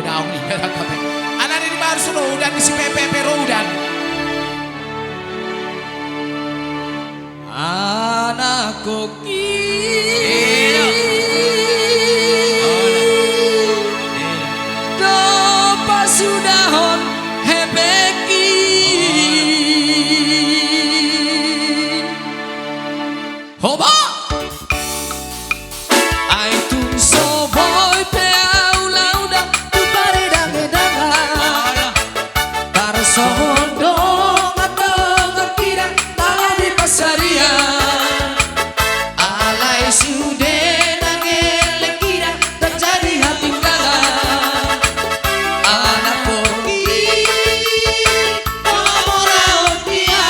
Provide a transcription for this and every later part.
daun ya kami. Anak ini baru suruh dan si Pepe Perudan. Anak koki dopa sudahon hebeki hoba aitung soboy peau lauda tu paredang edanga tarsohondong atong kira tala di pasaria alai sude nangel kira terjadi hati gagal anak koki orang dia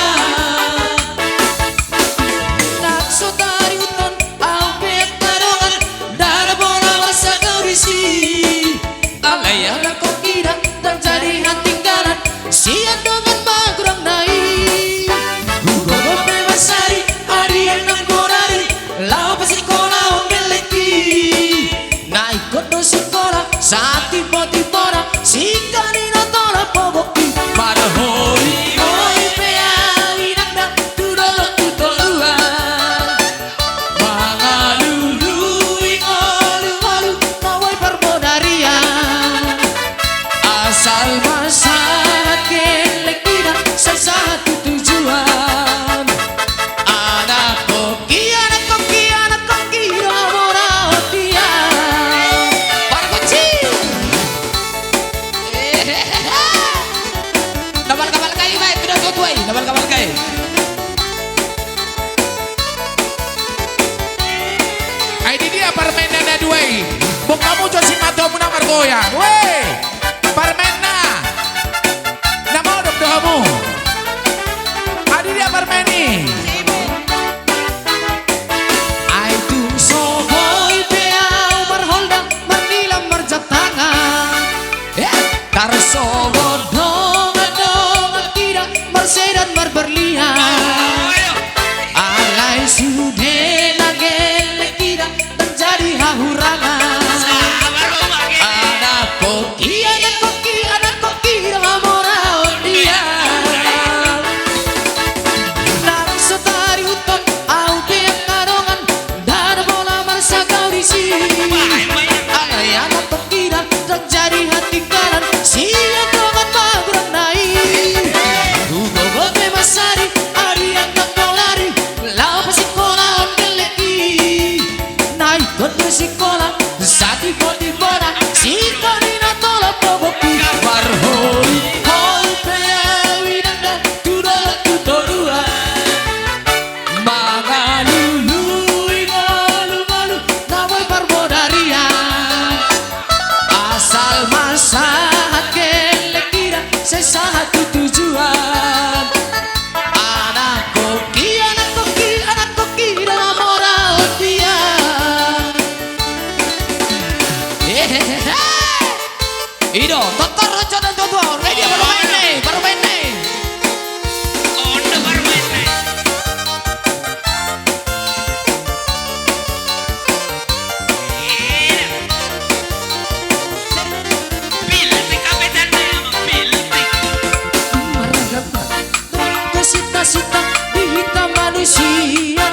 nak sotari uton au pet tarongan dar bola masa kau risi alai anak koki terjadi hati gagal sian dengan magrang naik gugogo bebasari hari enam korari lau pasikola omeleki naik kodo sikola saat tiba-tiba sikani notola poboki pada hoi hoi peawi nanda tudolo tutoluan mangalulu ingolu-ngolu mawai perbodarian asal masyarakat kelekina sesatu tujuan anak koki ramora dia para kecil nabal kabal kai baik tidak tuai nabal kabal kai Ini dia permainannya dua. Bok kamu josi mato munang margoyang. Weh, permainnya. Nama udah kamu. Ini dia permain nih. aitung soboy peau berholda mendilam merjat tangan tarsobodong adong tidak mersedan berberlian alai sude nagel kira terjadi hahurangan anak koki ramora dia nak setari uton au pet karongan dar bola marsa kau risi alai anak koki terjadi hati kanan siang dengan magrang naik gugogo bebasari hari yang kau lari lau pasikola ongeleki naik kodo sikola saat tiba-tiba sikani natola poboki marhoi hoi peawi nanda tudolo tutoruan mangalulu ingolu-ngolu nawai perbodarian asal masyarakat kelekira sesatu tujuan anak koki ramora dia Ido, Dokter Rojo dan Toto, ready baru main nih. Onda baru main nih. Pilih kapetan pilih. Meragakan kesita-sita di hitam manusia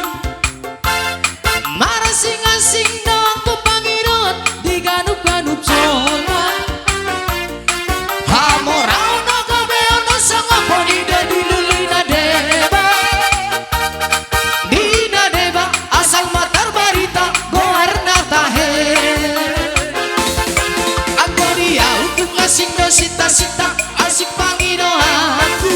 marah sing-asing dong pepangirot di ganup-ganup zona hamorau no kabeo no sangopo di lulina deba asal matar barita goarna tahe aku dia untuk ngasing do sita-sita asik pangiro aku